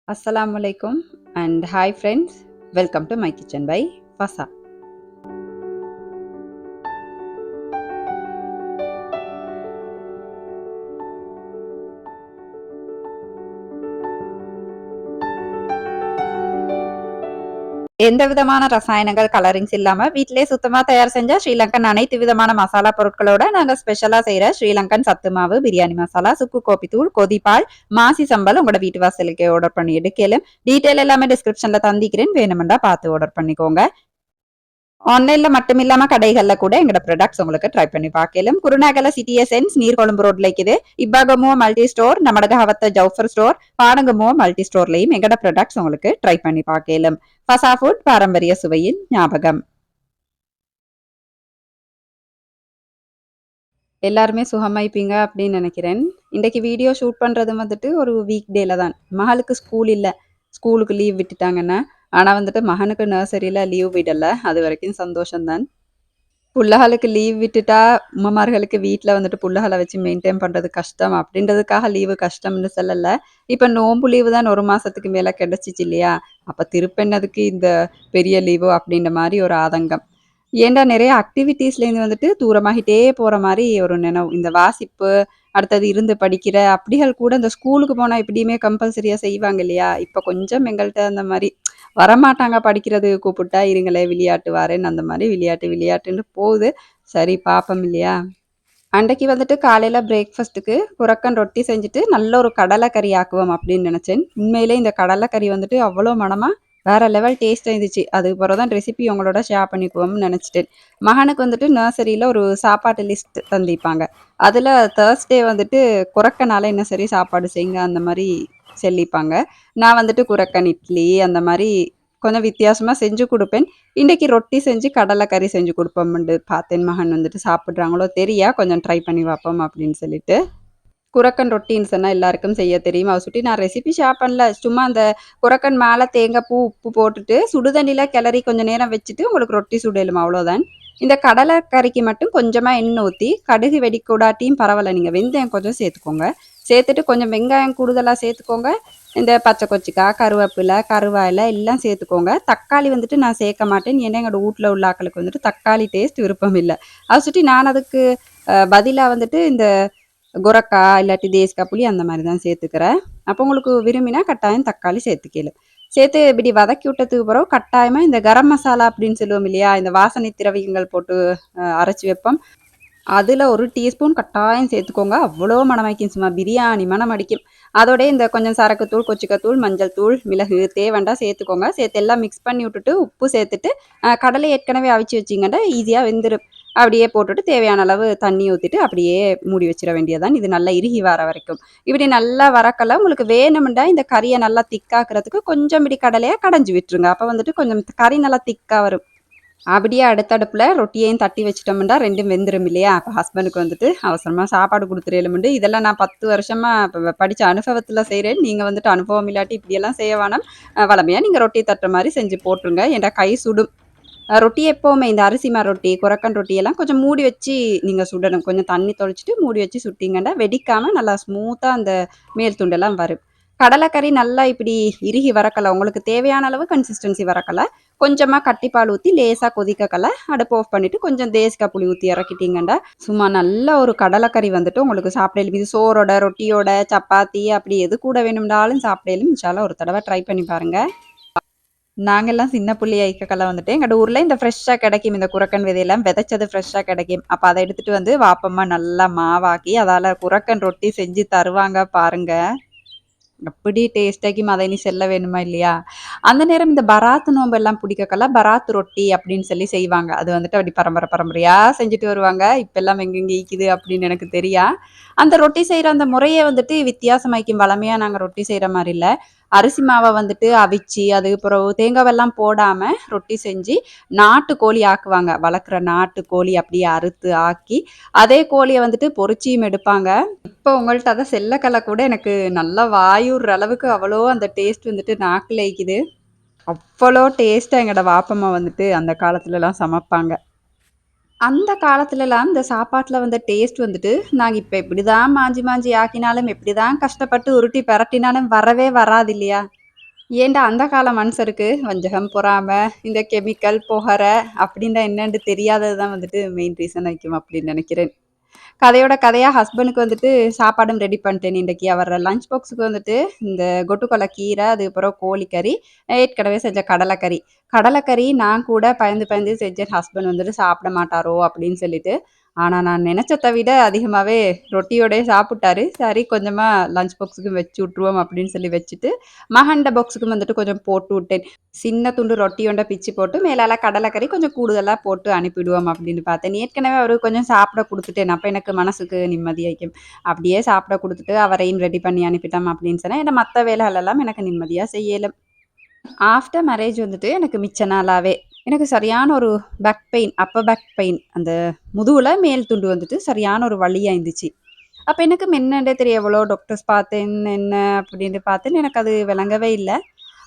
Assalamualaikum and hi friends, welcome to my kitchen by Fasa. எந்த விதமான ரசாயனங்கள், colourings இல்லாம வீட்டிலேயே சுத்தமா தயார் செஞ்ச ஸ்ரீலங்கன் அனைத்து விதமான மசாலா பொருட்களோட நாங்க ஸ்பெஷலா செய்யற ஸ்ரீலங்கன் சத்து மாவு, பிரியாணி மசாலா, சுக்கு கோப்பி தூள், கொதிப்பால், மாசி சம்பல் உங்களோட வீட்டு வாசலுக்கு ஆர்டர் பண்ணி எடுக்கலும். டீட்டெயில் எல்லாமே டிஸ்கிரிப்ஷன்ல தந்திக்கிறேன், வேணுமெண்டா பார்த்து ஆர்டர் பண்ணிக்கோங்க. ஆன்லைன்ல மட்டும் இல்லாம கடைகள்ல கூட எங்கட ப்ராடக்ட்ஸ் உங்களுக்கு ட்ரை பண்ணி பார்க்கலாம். குருநாகல சிட்டி எசன்ஸ் நீர்கொழும்பு ரோட்ல இருக்குது. இப்பாகமோ மல்டி ஸ்டோர், நம்மட ஹவத்த ஜவுஃபர் ஸ்டோர், பானகமோ மல்டி ஸ்டோர்லயும் எங்கட ப்ராடக்ட்ஸ் உங்களுக்கு ட்ரை பண்ணி பார்க்கலாம். ஃபசா ஃபுட் பாரம்பரிய சுவையின் ஞாபகம். எல்லாருமே சுகமாயிப்பீங்க அப்படின்னு நினைக்கிறேன். இன்றைக்கு வீடியோ ஷூட் பண்றது வந்துட்டு ஒரு வீக் டேல தான். மகளுக்கு ஸ்கூல் இல்ல. ஸ்கூலுக்கு லீவ் விட்டுட்டாங்கன்னா. ஆனா வந்துட்டு மகனுக்கு நர்சரியில லீவ் விடல. அது வரைக்கும் சந்தோஷம்தான். புள்ளகளுக்கு லீவ் விட்டுட்டா, உம்மமார்களுக்கு வீட்ல வந்துட்டு புள்ளகள வச்சு மெயின்டெயின் பண்றது கஷ்டம் அப்படின்றதுக்காக லீவு கஷ்டம்னு சொல்லல. இப்ப நோன்பு லீவு தான் 1 மாசத்துக்கு மேல கிடைச்சுச்சு இல்லையா? அப்ப திருப்பென்னதுக்கு இந்த பெரிய லீவு அப்படின்ற மாரி ஒரு ஆதங்கம். ஏன்டா நெறைய ஆக்டிவிட்டீஸ்லேருந்து வந்துட்டு தூரமாகிட்டே போற மாரி ஒரு நினைவு. இந்த வாசிப்பு, அடுத்தது இருந்து படிக்கிற அப்படிகள் கூட இந்த ஸ்கூலுக்கு போனா எப்படியுமே கம்பல்சரியா செய்வாங்க இல்லையா? இப்ப கொஞ்சம் எங்கள்ட்ட அந்த மாரி வரமாட்டாங்க படிக்கிறதுக்கு கூப்பிட்டா, இருங்களேன் விளையாட்டு வாரேன் அந்த மாரி விளையாட்டு விளையாட்டுன்னு போகுது. சரி பாப்போம் இல்லையா? அன்றைக்கு வந்துட்டு காலையில பிரேக்ஃபாஸ்ட்டுக்கு புரக்கன் ரொட்டி செஞ்சுட்டு நல்ல ஒரு கடலை கறி ஆக்குவோம் அப்படின்னு நினைச்சேன். உண்மையிலே இந்த கடலை கறி வந்துட்டு அவ்வளோ மணமா வேற லெவல் டேஸ்ட் இருந்துச்சு. அதுக்கு பிறகு தான் ரெசிபி உங்களோட ஷேர் பண்ணிக்குவோம்னு நினச்சிட்டேன். மகனுக்கு வந்துட்டு நர்சரியில் ஒரு சாப்பாட்டு லிஸ்ட் தந்திப்பாங்க. அதில் தேர்ஸ்டே வந்துட்டு குரக்கனால என்ன சரி சாப்பாடு செய்யுங்க அந்த மாதிரி சொல்லிப்பாங்க. நான் வந்துட்டு குரக்கன் இட்லி அந்த மாதிரி கொஞ்சம் வித்தியாசமாக செஞ்சு கொடுப்பேன். இன்னைக்கு ரொட்டி செஞ்சு கடலை கறி செஞ்சு கொடுப்போம்ண்டு பார்த்தேன். மகன் வந்துட்டு சாப்பிட்றாங்களோ தெரியா, கொஞ்சம் ட்ரை பண்ணி பார்ப்போம் அப்படின்னு சொல்லிட்டு. குரக்கன் ரொட்டின்னு சொன்னா எல்லாருக்கும் செய்ய தெரியும். அத சுட்டி நான் ரெசிபி ஷேர் பண்ணல. சும்மா அந்த குரக்கன் மேல தேங்காய் பூ, உப்பு போட்டுட்டு சுடுதண்ணில கிளறி கொஞ்ச நேரம் வச்சுட்டு உங்களுக்கு ரொட்டி சுடலும் அவ்வளோதான். இந்த கடலை கறிக்கு மட்டும் கொஞ்சமா எண்ணெய் ஊத்தி, கடுகு வெடிக்கூடாட்டியும் பரவாயில்ல. நீங்க வெந்தயம் கொஞ்சம் சேர்த்துக்கோங்க. சேர்த்துட்டு கொஞ்சம் வெங்காயம் கூடுதலா சேர்த்துக்கோங்க. இந்த பச்சை கொச்சிக்காய், கருவேப்பிலை, கருவாயிலை எல்லாம் சேர்த்துக்கோங்க. தக்காளி வந்துட்டு நான் சேர்க்க மாட்டேன். ஏன்னா எங்களோட வீட்ல உள்ள ஆட்களுக்கு வந்துட்டு தக்காளி டேஸ்ட் விருப்பம் இல்ல. அத சுட்டி நான் அதுக்கு பதிலா வந்துட்டு இந்த கொரக்கா இல்லாட்டி தேசிக்காய் புளி அந்த மாதிரி தான் சேர்த்துக்கிறேன். அப்போ உங்களுக்கு விரும்பினா கட்டாயம் தக்காளி சேர்த்துக்கலு. சேர்த்து இப்படி வதக்கி விட்டதுக்கு பிறகு கட்டாயமாக இந்த கரம் மசாலா அப்படின்னு சொல்லுவோம் இல்லையா? இந்த வாசனை திரவியங்கள் போட்டு அரைச்சி வைப்போம். அதில் ஒரு டீஸ்பூன் கட்டாயம் சேர்த்துக்கோங்க. அவ்வளோ மணமாக்கும், சும்மா பிரியாணி மணம் அடிக்கும். அதோடய இந்த கொஞ்சம் சரக்குத்தூள், கொச்சிக்கத்தூள், மஞ்சள் தூள், மிளகு தேவைண்டா சேர்த்துக்கோங்க. சேர்த்து எல்லாம் மிக்ஸ் பண்ணி விட்டுட்டு உப்பு சேர்த்துட்டு கடலை ஏற்கனவே அவிச்சு வச்சிங்கன்னா ஈஸியாக வெந்துடும். அப்படியே போட்டுட்டு தேவையான அளவு தண்ணி ஊற்றிட்டு அப்படியே மூடி வச்சிட வேண்டியதான். இது நல்லா இறுகி வர வரைக்கும். இப்படி நல்லா வரக்கல உங்களுக்கு வேணுமெண்டா இந்த கறியை நல்லா திக்காக்குறதுக்கு கொஞ்சம் இப்படி கடலையை கடைஞ்சி விட்டுருங்க. அப்போ வந்துட்டு கொஞ்சம் கறி நல்லா திக்காக வரும். அப்படியே அடுத்தடுப்புல ரொட்டியையும் தட்டி வச்சுட்டோம்னா 2ம் வெந்துரும் இல்லையா? அப்ப ஹஸ்பண்டுக்கு வந்துட்டு அவசரமா சாப்பாடு குடுத்துறேலுமுண்டு. இதெல்லாம் நான் 10 வருஷமா படிச்ச அனுபவத்துல செய்றேன். நீங்க வந்துட்டு அனுபவம் இல்லாட்டி இப்படியெல்லாம் செய்ய வேணாம். வழமையா நீங்க ரொட்டி தட்டுற மாரி செஞ்சு போட்டுருங்க. ஏன்டா கை சுடும். ரொட்டி எப்பவுமே இந்த அரிசிமா ரொட்டி, கொரக்கன் ரொட்டி எல்லாம் கொஞ்சம் மூடி வச்சு நீங்க சுடணும். கொஞ்சம் தண்ணி தொளிச்சுட்டு மூடி வச்சு சுட்டீங்கன்னா, வெடிக்காம நல்லா ஸ்மூத்தா அந்த மேல் துண்டெல்லாம் வரும். கடலைக்கறி நல்லா இப்படி இறுகி வரக்கல, உங்களுக்கு தேவையான அளவு கன்சிஸ்டன்சி வரக்கல, கொஞ்சமா கட்டிப்பால் ஊத்தி லேசா கொதிக்கக்கல, அடுப்பு ஆஃப் பண்ணிட்டு கொஞ்சம் தேசிக்காய் புளி ஊத்தி இறக்கிட்டீங்கண்டா, சும்மா நல்ல ஒரு கடலைக்கறி வந்துட்டு உங்களுக்கு சாப்பிடலும். இது சோறோட, ரொட்டியோட, சப்பாத்தி அப்படி எது கூட வேணும்னாலும் சாப்பிடலும். இன்ஷால்லா ஒரு தடவை ட்ரை பண்ணி பாருங்க. நாங்கெல்லாம் சின்ன புள்ளி ஐக்கக்கெல்லாம் வந்துட்டு எங்கட ஊர்ல இந்த ஃப்ரெஷ்ஷா கிடைக்கும். இந்த குரக்கன் விதையெல்லாம் விதைச்சது ஃப்ரெஷ்ஷா கிடைக்கும். அப்ப அத எடுத்துட்டு வந்து வாப்பம்மா நல்லா மாவாக்கி அதால குரக்கன் ரொட்டி செஞ்சு தருவாங்க பாருங்க. அப்படி டேஸ்டாக்கி அத இனி செல்ல வேணுமா இல்லையா? அந்த நேரம் இந்த பராத்து நோம்பெல்லாம் பிடிக்கக்கெல்லாம் பராத்து ரொட்டி அப்படின்னு சொல்லி செய்வாங்க. அது வந்துட்டு அப்படி பரம்பரை பரம்பரையா செஞ்சுட்டு வருவாங்க. இப்பெல்லாம் எங்கெங்க ஈக்குது அப்படின்னு எனக்கு தெரியா. அந்த ரொட்டி செய்ற அந்த முறையே வந்துட்டு வித்தியாசமாய்க்கும். வழமையா நாங்க ரொட்டி செய்ற மாரி இல்ல. அரிசி மாவ வந்துட்டு அவிச்சு, அதுக்கு பிறகு தேங்காவெல்லாம் போடாம ரொட்டி செஞ்சு, நாட்டு கோழி ஆக்குவாங்க. வளர்க்குற நாட்டு கோழி அப்படியே அறுத்து ஆக்கி, அதே கோழிய வந்துட்டு பொரிச்சியும் எடுப்பாங்க. இப்போ உங்கள்ட்ட அத செல்லக்கல கூட எனக்கு நல்லா வாயூர்ற அளவுக்கு அவ்வளோ அந்த டேஸ்ட் வந்துட்டு நாக்குல இக்கிது. அவ்வளோ டேஸ்ட்டா எங்கட வாப்பம்மா வந்துட்டு அந்த காலத்துலலாம் சமைப்பாங்க. அந்த காலத்துலலாம் இந்த சாப்பாட்டுல வந்த டேஸ்ட் வந்துட்டு, நாங்க இப்ப எப்படிதான் மாஞ்சி மாஞ்சி ஆக்கினாலும், எப்படிதான் கஷ்டப்பட்டு உருட்டி பெரட்டினாலும் வரவே வராது இல்லையா? ஏன்டா அந்த கால மனுஷருக்கு வஞ்சகம், பொறாம, இந்த கெமிக்கல், புகை அப்படின்னா என்னன்னு தெரியாதது தான் வந்துட்டு மெயின் ரீசனா வைக்கும் அப்படின்னு நெனைக்கிறேன். கதையோட கதையா ஹஸ்பண்டுக்கு வந்துட்டு சாப்பாடும் ரெடி பண்ணிட்டேன் இன்றைக்கு. அவர் லஞ்ச் பாக்ஸுக்கு வந்துட்டு இந்த கொட்டுக்கொள்ள கீரை, அதுக்கப்புறம் கோழிக்கறி, ஏற்கனவே செஞ்ச கடலைக்கறி. கடலைக்கறி நான் கூட பயந்து பயந்து செஞ்சேன். ஹஸ்பண்ட் வந்துட்டு சாப்பிட மாட்டாரோ அப்படின்னு சொல்லிட்டு. ஆனா நான் நெனச்சத விட அதிகமாவே ரொட்டியோடயே சாப்பிட்டாரு. சரி கொஞ்சமா லஞ்ச் பாக்ஸுக்கு வச்சு விட்டுருவோம் அப்படின்னு சொல்லி வச்சுட்டு, மகன்ட பாக்ஸுக்கும் வந்துட்டு கொஞ்சம் போட்டு விட்டேன். சின்ன துண்டு ரொட்டியோண்ட பிச்சு போட்டு, மேலால கடலைக்கறி கொஞ்சம் கூடுதலா போட்டு அனுப்பிடுவோம் அப்படின்னு பார்த்தேன். ஏற்கனவே அவருக்கு கொஞ்சம் சாப்பிட குடுத்துட்டேன். அப்ப எனக்கு மனசுக்கு நிம்மதியாயிக்கும். அப்படியே சாப்பிட குடுத்துட்டு, அவரையும் ரெடி பண்ணி அனுப்பிட்டோம் அப்படின்னு சொன்னா, ஏன்னா மத்த வேலைகளெல்லாம் எனக்கு நிம்மதியா செய்யலும். ஆஃப்டர் மேரேஜ் வந்துட்டு எனக்கு மிச்ச நாளாவே எனக்கு சரியான ஒரு back pain, upper back pain. அந்த முதுகுல மேல் துண்டு வந்துட்டு சரியான ஒரு வலியா இருந்துச்சு. அப்ப எனக்கு என்னன்னே தெரியும். எவ்வளோ டாக்டர்ஸ் பார்த்தேன், என்ன அப்படின்னு பார்த்தேன். எனக்கு அது விளங்கவே இல்ல.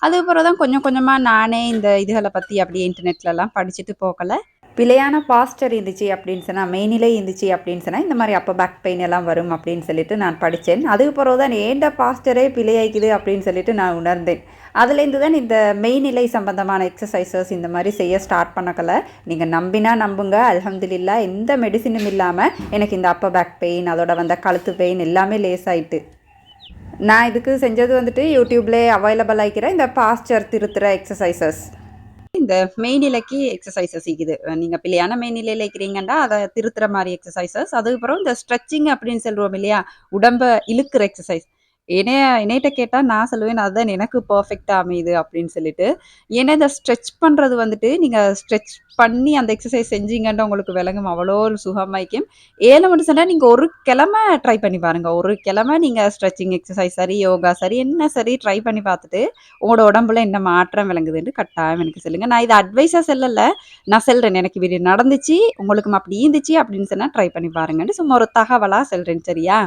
அதுக்கப்புறம் தான் கொஞ்சம் கொஞ்சமா நானே இந்த இதுகள பத்தி அப்படியே இன்டர்நெட்லலாம் படிச்சுட்டு போகல. பிழையான பாஸ்டர் இருந்துச்சு அப்படின்னு சொன்னா, மெய்நிலை இருந்துச்சு அப்படின்னு சொன்னா, இந்த மாரி அப்பர் பேக் பெயின் எல்லாம் வரும் அப்படின்னு சொல்லிட்டு நான் படிச்சேன். அதுக்கு பிறகு தான் ஏன்டா பாஸ்டரே பிழையாய்க்குது அப்படின்னு சொல்லிட்டு நான் உணர்ந்தேன். அதுலேருந்து தான் இந்த மெய்நிலை சம்பந்தமான எக்ஸர்சைசஸ் இந்த மாரி செய்ய ஸ்டார்ட் பண்ணக்கல. நீங்க நம்பினா நம்புங்க. அல்ஹம்துலில்லாஹ் எந்த மெடிசினும் இல்லாம எனக்கு இந்த அப்பர் பேக் பெயின், அதோட வந்த கழுத்து பெயின் எல்லாமே லேசாயிட்டு. நான் இதுக்கு செஞ்சது வந்துட்டு யூடியூப்லேயே அவைலபிள் ஆகிக்கிற இந்த பாஸ்டர் திருத்துற எக்ஸசைசஸ். இந்த மெய்நிலைக்கு எக்ஸசைசஸ் இருக்குது. நீங்க பிழையான மெய்நிலையில இருக்கிறீங்கன்னா, அத திருத்துற மாரி எக்ஸசைசஸ். அதுக்கப்புறம் இந்த ஸ்ட்ரெச்சிங் அப்படின்னு சொல்லுவோம் இல்லையா? உடம்ப இழுக்குற எக்ஸசைஸ். என்னைட்ட கேட்டா நான் சொல்லுவேன், அதுதான் எனக்கு பெர்ஃபெக்ட்டா அமையுது அப்படின்னு சொல்லிட்டு. ஏன்னா இந்த ஸ்ட்ரெச் பண்றது வந்துட்டு, நீங்க ஸ்ட்ரெச் பண்ணி அந்த எக்ஸர்சைஸ் செஞ்சீங்கன்னா உங்களுக்கு விளங்கும். அவ்வளோ ஒரு சுகமாய்க்கும். 7 மட்டும் சொன்னா நீங்க ஒரு கிழமை ட்ரை பண்ணி பாருங்க. ஒரு கிழமை நீங்க ஸ்ட்ரெச்சிங் எக்ஸர்சைஸ் சரி, யோகா சரி, என்ன சரி ட்ரை பண்ணி பார்த்துட்டு, உங்களோட உடம்புல என்ன மாற்றம் விளங்குதுன்னு கட்டாயம் எனக்கு சொல்லுங்க. நான் இத அட்வைஸா சொல்லல. நான் சொல்றேன். எனக்கு இது நடந்துச்சு. உங்களுக்கும் அப்படி இருந்துச்சு அப்படின்னு சொன்னா ட்ரை பண்ணி பாருங்கன்னு சும்மா ஒரு தகவலா சொல்றேன். சரியா?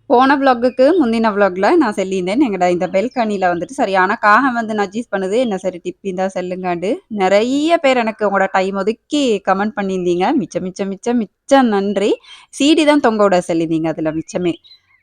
போன விளாகுக்கு முந்தின விளாக்ல நான் சொல்லியிருந்தேன். எங்கட இந்த பெல்கனில வந்துட்டு சரியான காகம் வந்து நஜீஸ் பண்ணுது. என்ன சரி டிப் இருந்தா சொல்லுங்கண்டு. நெறைய பேர் எனக்கு உங்களோட டைம் ஒதுக்கி கமெண்ட் பண்ணியிருந்தீங்க. மிச்சம் மிச்சம் மிச்சம் மிச்சம் நன்றி. சிடி தான் தொங்க விட சொல்லியிருந்தீங்க அதுல மிச்சமே.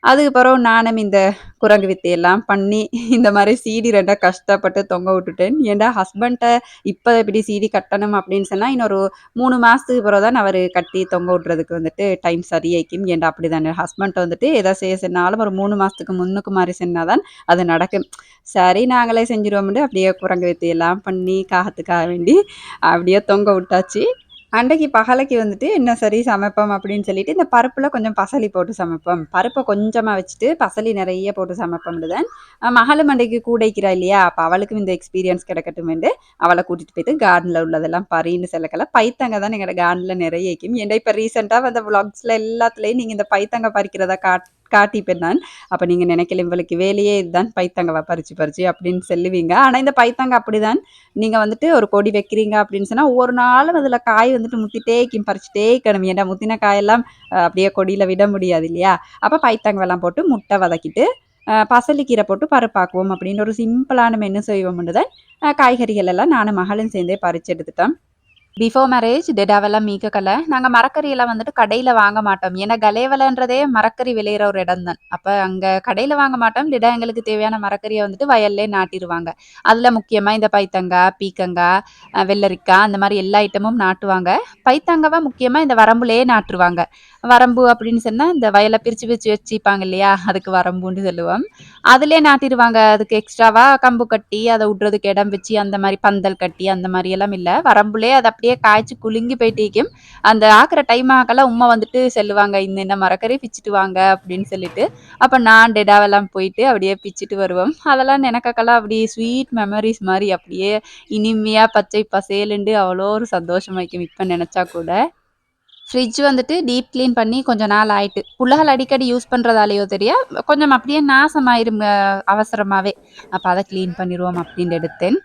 அதுக்கு பிறகு நானும் இந்த குரங்கு வித்தையெல்லாம் பண்ணி இந்த மாரி சிடி 2 கஷ்டப்பட்டு தொங்க விட்டுட்டேன். ஏன்டா ஹஸ்பண்ட்ட இப்ப இப்படி சிடி கட்டணும் அப்படின்னு சொன்னா, இன்னொரு 3 மாசத்துக்கு பிறகு தான் அவரு கட்டி தொங்க விட்டுறதுக்கு வந்துட்டு டைம் சரியாய்க்கும். ஏன்டா அப்படிதானே ஹஸ்பண்ட் வந்துட்டு எதா செய்ய சொன்னாலும் ஒரு 3 மாசத்துக்கு முன்னுக்கு மாரி சொன்னா தான் அது நடக்கும். சரி நாங்களே செஞ்சுருவோம்ன்ட்டு அப்படியே குரங்கு வித்தையெல்லாம் பண்ணி காகத்துக்காக வேண்டி அப்படியே தொங்க விட்டாச்சு. அன்றைக்கு பகலைக்கு வந்துட்டு என்ன சரி சமைப்போம் அப்படின்னு சொல்லிட்டு, இந்த பருப்புல கொஞ்சம் பசலி போட்டு சமைப்போம். பருப்ப கொஞ்சமா வச்சுட்டு, பசலி நெறைய போட்டு சமைப்போம்னு தான். மகளும் அன்றைக்கு கூட இருக்கிறா இல்லையா? அப்ப அவளுக்கும் இந்த எக்ஸ்பீரியன்ஸ் கிடைக்கட்டுமேன்ட்டு, அவள கூட்டிட்டு போயிட்டு கார்டன்ல உள்ளதெல்லாம் பறின்னு சொல்லக்கல. பைத்தங்க தான் எங்கட கார்டன்ல நெறைய இருக்கும். ஏன்டா இப்ப ரீசென்ட்டா வந்த விளாக்ஸ்ல எல்லாத்துலயும் நீங்க இந்த பைத்தங்க பறிக்கிறத காட்டிப்பேன் நான். அப்ப நீங்க நினைக்கல இவளுக்கு வேலையே இதுதான் பைத்தங்கவ பறிச்சு பறிச்சு அப்படின்னு சொல்லுவீங்க. ஆனா இந்த பைத்தங்க அப்படிதான். நீங்க வந்துட்டு ஒரு கொடி வைக்கிறீங்க அப்படின்னு சொன்னா, ஒவ்வொரு நாளும் அதுல காய் வந்துட்டு முத்திட்டே இருக்கும், பறிச்சுட்டே இருக்கணும். ஏன்டா முத்தின காயெல்லாம் அப்படியே கொடியில விட முடியாது இல்லையா? அப்ப பைத்தங்கவெல்லாம் போட்டு முட்டை வதக்கிட்டு, பசலிக்கீரை போட்டு பருப்பாக்குவோம் அப்படின்னு ஒரு சிம்பிளான மெனு செய்வோம்னு தான் காய்கறிகள் எல்லாம் நானும் மகளும் சேர்ந்தே பறிச்சு எடுத்துட்டோம். பிஃபோர் மேரேஜ் டெடாவெல்லாம் மீக்கக்கல. நாங்க மரக்கறியெல்லாம் வந்துட்டு கடையில வாங்க மாட்டோம். ஏன்னா கலேவலன்றதே மரக்கறி விளையிற ஒரு இடம் தான். அப்ப அங்க கடையில வாங்க மாட்டோம். டெடா எங்களுக்கு தேவையான மரக்கறிய வந்துட்டு வயல்லே நாட்டிருவாங்க. அதுல முக்கியமா இந்த பைத்தங்கா, பீக்கங்கா, வெள்ளரிக்கா அந்த மாரி எல்லா ஐட்டமும் நாட்டுவாங்க. பைத்தங்காவ முக்கியமா இந்த வரம்புலயே நாட்டுருவாங்க. வரம்பு அப்படின்னு சொன்னா, இந்த வயல பிரிச்சு பிரிச்சு வச்சுப்பாங்க இல்லையா? அதுக்கு வரம்புன்னு சொல்லுவோம். அதிலயே நாட்டிருவாங்க. அதுக்கு எக்ஸ்ட்ராவா கம்பு கட்டி, அத விட்றதுக்கு இடம் வச்சு, அந்த மாரி பந்தல் கட்டி, அந்த மாரியெல்லாம் இல்ல. வரம்புலயே அது அப்படியே காய்ச்சு குலுங்கி போயிட்டேக்கும். அந்த ஆக்குற டைம் ஆகல உம்மா வந்துட்டு சொல்லுவாங்க, "இந்த இந்த மரக்கறி பிச்சுட்டு வாங்க" அப்படின்னு சொல்லிட்டு. அப்ப நான் டெடாவெல்லாம் போயிட்டு அப்படியே பிச்சுட்டு வருவோம். அதெல்லாம் நெனக்கக்கெல்லாம் அப்படியே ஸ்வீட் மெமரீஸ் மாரி அப்படியே இனிமையா பச்சை பசேலுண்டு அவ்வளோ ஒரு சந்தோஷமாய்க்கும் இப்ப நெனச்சா கூட. ஃப்ரிட்ஜ் வந்துட்டு டீப் கிளீன் பண்ணி கொஞ்ச நாள் ஆயிட்டு. புள்ளைகள் அடிக்கடி யூஸ் பண்றதாலயோ தெரியா, கொஞ்சம் அப்படியே நாசமாயிரும் அவசரமாவே. அப்ப அத கிளீன் பண்ணிருவோம் அப்டின்ட்டு எடுத்தேன்.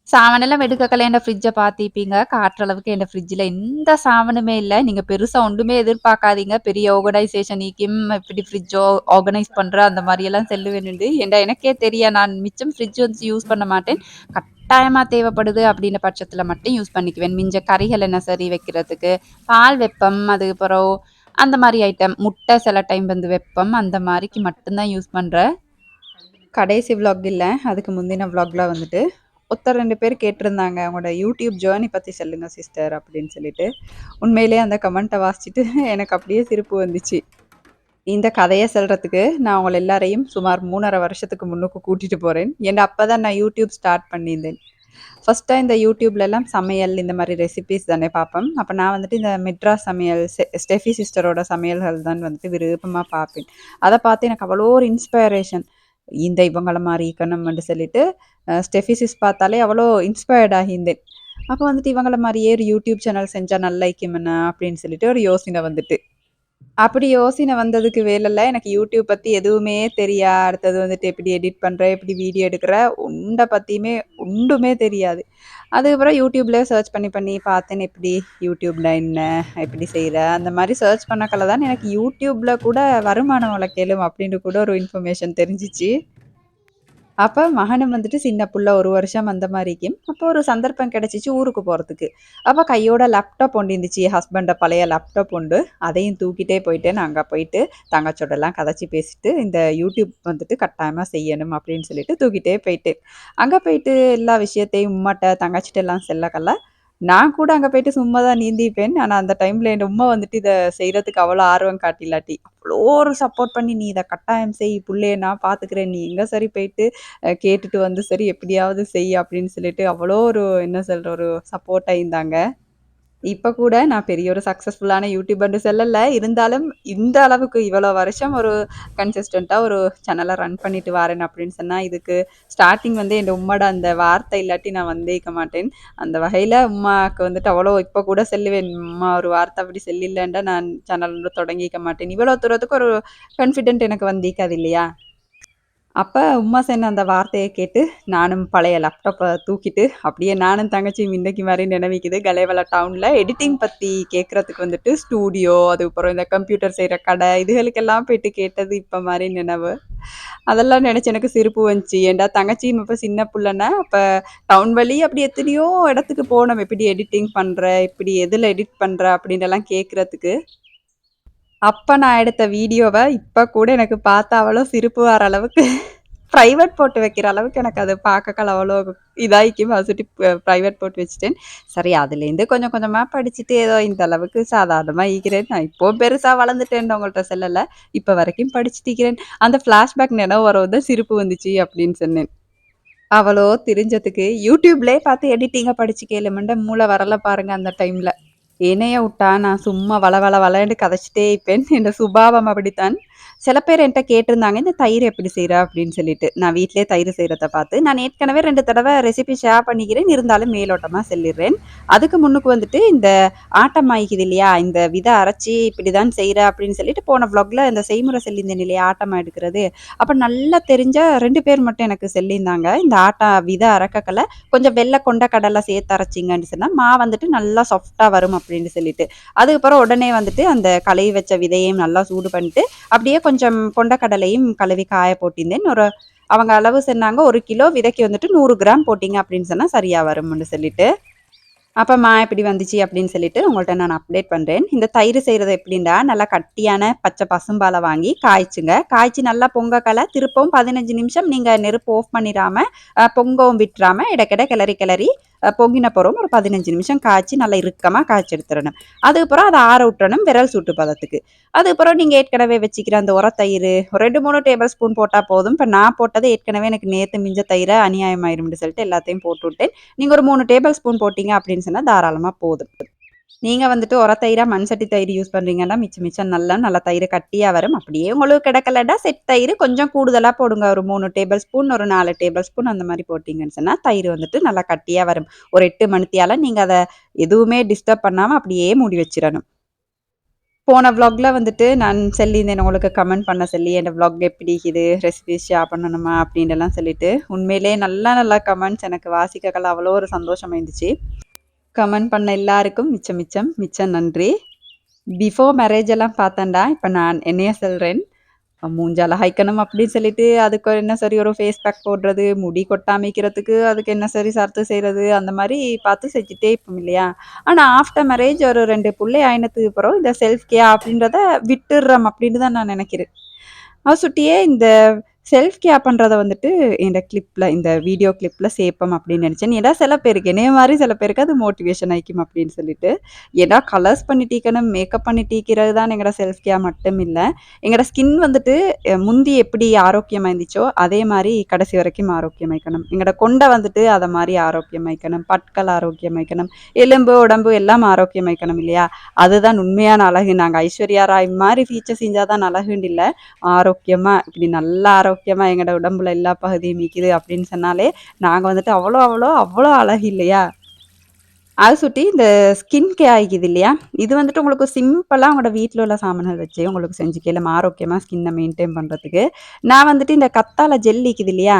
சாமானெல்லாம் எடுக்கக்கல என் ஃப்ரிட்ஜ பார்த்திருப்பீங்க. காட்டுற அளவுக்கு என் ஃப்ரிட்ஜ்ல எந்த சாமானுமே இல்ல. நீங்க பெருசா ஒண்ணுமே எதிர்பார்க்காதீங்க. பெரிய ஆர்கனைசேஷன் இக்கிம் இப்படி ஃப்ரிட்ஜ் ஆர்கனைஸ் பண்ற அந்த மாரியெல்லாம் சொல்லுவேனுண்டு. ஏன்டா எனக்கே தெரியும். நான் மிச்சம் ஃப்ரிட்ஜ் வந்து யூஸ் பண்ண மாட்டேன். கட்டாயமா தேவைப்படுது அப்படின்ற பட்சத்துல மட்டும் யூஸ் பண்ணிக்குவேன். மிஞ்ச கறிகள் என்ன சரி வைக்கிறதுக்கு, பால் வெப்பம், அதுக்கப்புறம் அந்த மாரி ஐட்டம். முட்டை சில டைம் வந்து வெப்பம். அந்த மாரிக்கு மட்டும் தான் யூஸ் பண்றேன். கடைசி விளாக் இல்ல. அதுக்கு முந்தின விளாக்ல வந்துட்டு, ஒருத்தர் 2 பேர் கேட்டிருந்தாங்க. "உங்களோட யூடியூப் ஜர்னி பத்தி சொல்லுங்க சிஸ்டர்" அப்படின்னு சொல்லிட்டு. உண்மையிலேயே அந்த கமெண்ட்ட வாசிச்சுட்டு எனக்கு அப்படியே சிரிப்பு வந்துச்சு. இந்த கதைய சொல்றதுக்கு நான் உங்கள எல்லாரையும் சுமார் 3 1/2 வருஷத்துக்கு முன்னுக்கு கூட்டிட்டு போறேன். ஏன்னா அப்பதான் நான் யூடியூப் ஸ்டார்ட் பண்ணியிருந்தேன். ஃபர்ஸ்ட்டா இந்த யூடியூப்லலாம் சமையல் இந்த மாரி ரெசிபீஸ் தானே பார்ப்பேன். அப்ப நான் வந்துட்டு இந்த மெட்ராஸ் சமையல், ஸ்டெஃபி சிஸ்டரோட சமையல்கள் தான் வந்துட்டு விருப்பமா பார்ப்பேன். அத பார்த்து எனக்கு அவ்வளோ ஒரு இன்ஸ்பைரேஷன். இந்த இவங்கள மாரி இருக்கணும்னு சொல்லிட்டு, ஸ்டெஃபி சிஸ் பார்த்தாலே அவ்வளோ இன்ஸ்பயர்ட் ஆகியிருந்தேன். அப்ப வந்துட்டு இவங்கள மாரியே ஒரு யூடியூப் சேனல் செஞ்சா நல்லா இருக்குமென்னா அப்படின்னு சொல்லிட்டு ஒரு யோசனை வந்துட்டு. அப்படி யோசனை வந்ததுக்கு வேலைல்ல, எனக்கு யூடியூப் பத்தி எதுவுமே தெரியா. அடுத்தது வந்துட்டு எப்படி எடிட் பண்ற? எப்படி வீடியோ எடுக்குற? உண்ட பத்தியுமே ஒண்டுமே தெரியாது. அதுக்கப்புறம் யூடியூப்ல சர்ச் பண்ணி பண்ணி பார்த்தேன். எப்படி யூடியூப்ல என்ன? எப்படி செய்ற? அந்த மாரி சர்ச் பண்ணக்கல தான் எனக்கு யூடியூப்ல கூட வருமானம் உழைக்கலும் அப்படின்னு கூட ஒரு இன்ஃபர்மேஷன் தெரிஞ்சுச்சு. அப்ப மகனும் வந்துட்டு சின்ன புள்ள 1 வருஷம் அந்த மாரிக்கும். அப்போ ஒரு சந்தர்ப்பம் கிடைச்சுச்சு ஊருக்கு போறதுக்கு. அப்ப கையோட லேப்டாப் ஒண்ணு இருந்துச்சு. ஹஸ்பண்ட பழைய லேப்டாப் உண்டு. அதையும் தூக்கிட்டே போயிட்டு, நான் அங்க போயிட்டு தங்கச்சியோடலாம் கதைச்சு பேசிட்டு, இந்த யூடியூப் வந்துட்டு கட்டாயமா செய்யணும் அப்படின்னு சொல்லிட்டு தூக்கிட்டே போயிட்டேன். அங்க போயிட்டு எல்லா விஷயத்தையும் உம்மாட்ட, தங்கச்சிட்டலாம் சொல்லக்கல்ல. நான் கூட அங்க போயிட்டு சும்மா தான் நீந்திப்பேன். ஆனா அந்த டைம்ல என் உம்மா வந்துட்டு இத செய்றதுக்கு அவ்வளோ ஆர்வம் காட்டிலாட்டி. அவ்வளோ ஒரு சப்போர்ட் பண்ணி, "நீ இத கட்டாயம் செய். புள்ளைய நான் பார்த்துக்கிறேன். நீ எங்க சரி போயிட்டு கேட்டுட்டு வந்து சரி எப்படியாவது செய்" அப்படின்னு சொல்லிட்டு அவ்வளோ ஒரு என்ன சொல்ற ஒரு சப்போர்ட்டா இருந்தாங்க. இப்ப கூட நான் பெரிய ஒரு சக்சஸ்ஃபுல்லான யூடியூபர்ன்னு சொல்லல. இருந்தாலும் இந்த அளவுக்கு இவ்வளோ வருஷம் ஒரு கன்சிஸ்டன்ட்டா ஒரு சேனல ரன் பண்ணிட்டு வாரேன் அப்படின்னு சொன்னா, இதுக்கு ஸ்டார்ட்டிங் வந்து என் உம்மோட அந்த வார்த்தை இல்லாட்டி நான் வந்திருக்க மாட்டேன். அந்த வகையில உம்மாக்கு வந்துட்டு அவ்வளோ இப்ப கூட சொல்லுவேன், "உம்மா ஒரு வார்த்தை அப்படி சொல்லிலேன்டா நான் சேனல் தொடங்கியிருக்க மாட்டேன்." இவ்வளோ தூரத்துக்கு ஒரு கான்ஃபிடென்ட் எனக்கு வந்திருக்காது இல்லையா? அப்ப உம்மா சொன்ன அந்த வார்த்தைய கேட்டு, நானும் பழைய லேப்டாப்ப தூக்கிட்டு, அப்படியே நானும் தங்கச்சியும் இன்னைக்கு மாரி நினைவிக்குது. கலேவல டவுன்ல எடிட்டிங் பத்தி கேட்கறதுக்கு வந்துட்டு ஸ்டூடியோ, அதுக்கப்புறம் இந்த கம்ப்யூட்டர் செய்ற கடை, இதுகளுக்கெல்லாம் போயிட்டு கேட்டது இப்ப மாரி நினைவு. அதெல்லாம் நினைச்சு எனக்கு சிரிப்பு வந்துச்சு. ஏன்டா தங்கச்சியும் இப்ப சின்ன புள்ளனா, அப்ப டவுன் வழி அப்படி எத்தனையோ இடத்துக்கு போனோம். எப்படி எடிட்டிங் பண்ற? எப்படி எதுல எடிட் பண்ற? அப்படின்னுலாம் கேட்கறதுக்கு. அப்ப நான் எடுத்த வீடியோவ இப்ப கூட எனக்கு பார்த்தா அவ்வளோ சிரிப்பு வர அளவுக்கு பிரைவேட் போட்டு வைக்கிற அளவுக்கு எனக்கு அது பார்க்கக்கல அவ்வளோ இதாயிக்கும். அத சுட்டி பிரைவேட் போட்டு வச்சுட்டேன். சரி அதுலேருந்து கொஞ்சம் கொஞ்சமா படிச்சுட்டு ஏதோ இந்த அளவுக்கு சாதாரணமா ஈக்கிறேன். நான் இப்பவும் பெருசா வளர்ந்துட்டேன்னு உங்கள்ட்ட சொல்லல. இப்ப வரைக்கும் படிச்சுட்டு இருக்கிறேன். அந்த ஃப்ளாஷ்பேக் நினைவு வரவும் தான் சிரிப்பு வந்துச்சு அப்படின்னு சொன்னேன். அவளோ திரிஞ்சதுக்கு யூடியூப்லயே பார்த்து எடிட்டிங்க படிச்சு கேளுமண்ட மூளை வரல பாருங்க அந்த டைம்ல. என்னைய உட்டா நான் சும்மா வள வள வளன்னு கதைச்சிட்டே இருப்பேன். என் சுபாவம் அப்படித்தான். சில பேர் என்ட்ட கேட்டிருந்தாங்க, "இந்த தயிர் எப்படி செய்ற?" அப்படின்னு சொல்லிட்டு. நான் வீட்லயே தயிர் செய்றத பார்த்து, நான் ஏற்கனவே 2 தடவ ரெசிபி ஷேர் பண்ணிக்கிறேன். இருந்தாலும் மேலோட்டமா சொல்லிர்றேன். அதுக்கு முன்னுக்கு வந்துட்டு இந்த ஆட்டம் ஆயிக்குது இல்லையா? இந்த வித அரைச்சு இப்படிதான் செய்ற அப்படின்னு சொல்லிட்டு போன வ்ளாக்ல இந்த செய்முறை சொல்லியிருந்தேன் இல்லையா? ஆட்டமா எடுக்கிறது. அப்ப நல்லா தெரிஞ்ச 2 பேர் மட்டும் எனக்கு சொல்லியிருந்தாங்க. இந்த ஆட்டா வித அரைக்கக்கல கொஞ்சம் வெள்ள கொண்ட கடலை சேர்த்து அரைச்சிங்கன்னு சொன்னா, வந்துட்டு நல்லா சாஃப்ட்டா வரும் அப்படின்னு சொல்லிட்டு. அதுக்கப்புறம் உடனே வந்துட்டு அந்த கழுவி வச்ச விதையையும் நல்லா சூடு பண்ணிட்டு, அப்படியே கொஞ்சம் கொண்ட கடலையும் கழுவி காய போட்டிருந்தேன். அவங்க அளவு சொன்னாங்க, 1 கிலோ விதைக்கு வந்துட்டு 100 கிராம் போட்டீங்க அப்படின்னு சொன்னா சரியா வரும்னு சொல்லிட்டு. அப்ப எப்படி வந்துச்சு அப்படின்னு சொல்லிட்டு உங்கள்ட்ட நான் அப்டேட் பண்றேன். இந்த தயிர் செய்றது எப்படின்னா, நல்லா கட்டியான பச்சை பசும்பால வாங்கி காய்ச்சுங்க. காய்ச்சி நல்லா பொங்கக்கல திருப்பவும் 15 நிமிஷம் நீங்க நெருப்பு ஆஃப் பண்ணிறாம, பொங்கவும் விட்டுறாம இடைக்கிட கிளறி கிளறி பொங்கின பிறகும் ஒரு 15 நிமிஷம் காய்ச்சி நல்லா இறுக்கமா காய்ச்சி எடுத்துறணும். அதுக்கப்புறம் அத ஆற விட்டுறணும் விரல் சூட்டு பதத்துக்கு. அதுக்கப்புறம் நீங்க ஏற்கனவே வச்சுக்கிற அந்த உரத்தயிரு ஒரு 2, 3 டேபிள் ஸ்பூன் போட்டா போதும். இப்ப நான் போட்டது ஏற்கனவே எனக்கு நேத்து மிஞ்ச தயிர அநியாயமாயிரும்னு சொல்லிட்டு எல்லாத்தையும் போட்டுவிட்டேன். நீங்க ஒரு 3 டேபிள் ஸ்பூன் போட்டீங்க அப்படின்னு சொன்னா தாராளமா போதும். நீங்க வந்துட்டு தயிரா, மண் சட்டி தயிர் யூஸ் பண்றீங்கன்னா, மிச்சம் மிச்சம் நல்லா தயிர் கட்டியா வரும். அப்படியே உங்களுக்கு கிடைக்கலன்னா, செட் தயிர் கொஞ்சம் கூடுதலா போடுங்க. ஒரு 3 டேபிள் ஸ்பூன், ஒரு 4 டேபிள் ஸ்பூன் அந்த மாரி போட்டீங்கன்னு சொன்னா, தயிர் வந்துட்டு நல்லா கட்டியா வரும். ஒரு 8 மணித்தியால நீங்க அத எதுவுமே டிஸ்டர்ப் பண்ணாம அப்படியே மூடி வச்சிரணும். போன விளாக்ல வந்துட்டு நான் சொல்லியிருந்தேன் உங்களுக்கு கமெண்ட் பண்ண சொல்லி, "என் விளாக் எப்படி இருக்குது? ரெசிபீஸ் ஷேர் பண்ணணுமா?" அப்படின்னுலாம் சொல்லிட்டு. உண்மையிலேயே நல்லா கமெண்ட்ஸ் எனக்கு வாசிக்கக்கெல்லாம் அவ்வளோ ஒரு சந்தோஷமா இருந்துச்சு. கமெண்ட் பண்ண எல்லாருக்கும் மிச்சம் நன்றி. பிஃபோர் மேரேஜ் எல்லாம் பார்த்தேன்டா, இப்ப நான் என்னைய சொல்றேன். மூஞ்ச அழகாய்க்கணும் அப்படின்னு சொல்லிட்டு, அதுக்கு என்ன சரி ஒரு ஃபேஸ் பேக் போடுறது, முடி கொட்டாமிக்கிறதுக்கு அதுக்கு என்ன சரி சர்த்து செய்றது, அந்த மாரி பார்த்து செஞ்சுட்டே இருப்போம் இல்லையா? ஆனா ஆஃப்டர் மேரேஜ் ஒரு 2 புள்ளை ஆயினத்துக்கு அப்புறம் இந்த செல்ஃப் கேர் அப்படின்றத விட்டுர்றோம் அப்படின்னு தான் நான் நெனைக்கிறேன். சுட்டியே இந்த செல்ஃப் கேர் பண்றத வந்துட்டு இந்த வீடியோ கிளிப்ல சேப்போம் அப்படின்னு நினைச்சேன். ஏன்னா சில பேருக்கு என்னைய மாரி சில பேருக்கு அது மோட்டிவேஷன் ஆயிக்கும் அப்படின்னு சொல்லிட்டு. ஏன்னா கலர்ஸ் பண்ணி டீக்கணும், மேக்கப் பண்ணி டீக்கிறது தான் எங்கட செல்ஃப் கேர் மட்டும் இல்ல. எங்கட ஸ்கின் வந்துட்டு முந்தி எப்படி ஆரோக்கியமா இருந்துச்சோ, அதே மாரி கடைசி வரைக்கும் ஆரோக்கியமாய்க்கணும். எங்கட கொண்ட வந்துட்டு அத மாரி ஆரோக்கியமாய்க்கணும். பற்கள் ஆரோக்கியமாய்க்கணும். எலும்பு, உடம்பு எல்லாம் ஆரோக்கியமாய்க்கணும் இல்லையா? அதுதான் உண்மையான அழகு. நாங்க ஐஸ்வர்யா ராய் மாரி ஃபீச்சர் செஞ்சா தான் அழகுன்னு இல்ல. ஆரோக்கியமா, இப்படி நல்லா ஆரோக்கியமா எங்கட உடம்புல எல்லா பகுதியும் மிக்குது அப்படின்னு சொன்னாலே, நாங்க வந்துட்டு அவ்வளோ அழகு இல்லையா? அது சுட்டி இந்த ஸ்கின் கேர் ஆயிக்குது இல்லையா? இது வந்துட்டு உங்களுக்கு சிம்பிளா உங்களோட வீட்ல உள்ள சாமான்கள் வச்சே உங்களுக்கு செஞ்சுக்கலாம். ஆரோக்கியமா ஸ்கின்ன மெயின்டெயின் பண்றதுக்கு. நான் வந்துட்டு இந்த கத்தாழை ஜெல் இக்குது இல்லையா?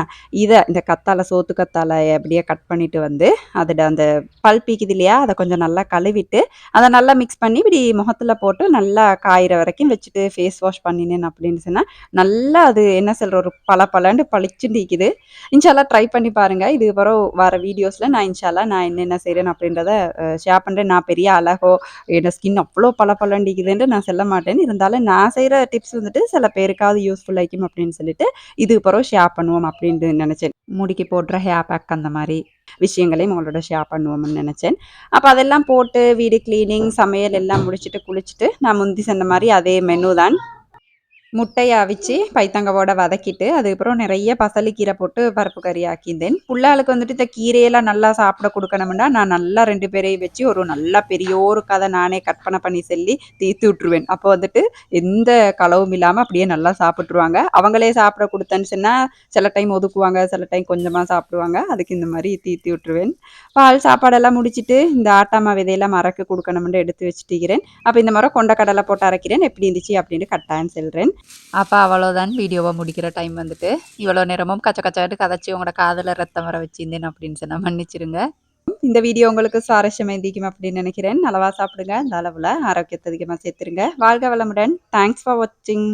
இந்த கத்தாழை சோத்து கத்தாழைய அப்படியே கட் பண்ணிட்டு வந்து, அதோட அந்த பல்ப் இக்குது இல்லையா? அத கொஞ்சம் நல்லா கழுவிட்டு, அத நல்லா மிக்ஸ் பண்ணி இப்படி முகத்துல போட்டு நல்லா காயிற வரைக்கும் வச்சுட்டு ஃபேஸ் வாஷ் பண்ணினேன் அப்படின்னு சொன்னா, நல்லா அது என்ன சொல்ற ஒரு பளபளன்னு பளிச்சுன்னு இக்குது. இன்ஷா அல்லாஹ் ட்ரை பண்ணி பாருங்க. இதுக்கப்புறம் வர வீடியோஸ்ல நான் இன்ஷா அல்லாஹ் நான் என்னென்ன செய்றேன் அப்படின்றத ஷேர் பண்றேன். நான் பெரிய அழகோ, என்னோட ஸ்கின் அவ்ளோ பளபளன்னு நான் சொல்ல மாட்டேன். இருந்தாலும் நான் செய்ற டிப்ஸ் வந்துட்டு சில பேருக்காவது யூஸ்ஃபுல் ஆயிக்கும் அப்படின்னு சொல்லிட்டு, இதுக்கு பிறகு ஷேர் பண்ணுவோம் அப்படின்னு நெனச்சேன். முடிக்கு போடுற ஹேர் பேக் அந்த மாரி விஷயங்களையும் உங்களோட ஷேர் பண்ணுவோம்னு நெனச்சேன். அப்ப அதெல்லாம் போட்டு வீடு கிளீனிங், சமையல் எல்லாம் முடிச்சுட்டு, குளிச்சுட்டு நான் முந்தி சொன்ன மாரி அதே மெனு தான். முட்டைய அவிச்சு பைத்தங்காவோட வதக்கிட்டு, அதுக்கப்புறம் நெறைய பசலைக்கீரை போட்டு பருப்பு கறி ஆக்கிந்தேன். புள்ளாளுக்கு வந்துட்டு இந்த கீரையெல்லாம் நல்லா சாப்பிட குடுக்கணும்னா, நான் நல்லா 2 பேரையும் வச்சு ஒரு நல்லா பெரியோரு கதை நானே கற்பனை பண்ணி சொல்லி தீர்த்து விட்டுருவேன். அப்போ வந்துட்டு எந்த களவும் இல்லாம அப்படியே நல்லா சாப்பிட்டுருவாங்க. அவங்களே சாப்பிட குடுத்தேன்னு சொன்னா, சில டைம் ஒதுக்குவாங்க, சில டைம் கொஞ்சமா சாப்பிடுவாங்க. அதுக்கு இந்த மாரி தீர்த்தி விட்டுருவேன். பால் சாப்பாடெல்லாம் முடிச்சுட்டு, இந்த ஆட்டாமா விதையெல்லாம் மறக்க குடுக்கணும்னு எடுத்து வச்சுட்டுக்கிறேன். அப்ப இந்த முறை கொண்ட கடலை போட்டு அரைக்கிறேன். எப்படி இருந்துச்சு அப்படின்னு கட்டாயம் சொல்றேன். அப்ப அவ்வளோதான் வீடியோவ முடிக்கிற டைம் வந்துட்டு. இவ்வளோ நேரமும் கச்ச கச்சாட்டு கதைச்சு உங்களோட காதுல ரத்தம் வர வச்சிருந்தேன் அப்படின்னு சொன்னா மன்னிச்சிருங்க. இந்த வீடியோ உங்களுக்கு சுவாரஸ்யமா இருந்திருக்கும் அப்படின்னு நினைக்கிறேன். அளவா சாப்பிடுங்க. இந்த அளவுல ஆரோக்கியத்தை அதிகமா சேர்த்துருங்க. வாழ்க வளமுடன். தேங்க்ஸ் ஃபார் வாட்சிங்.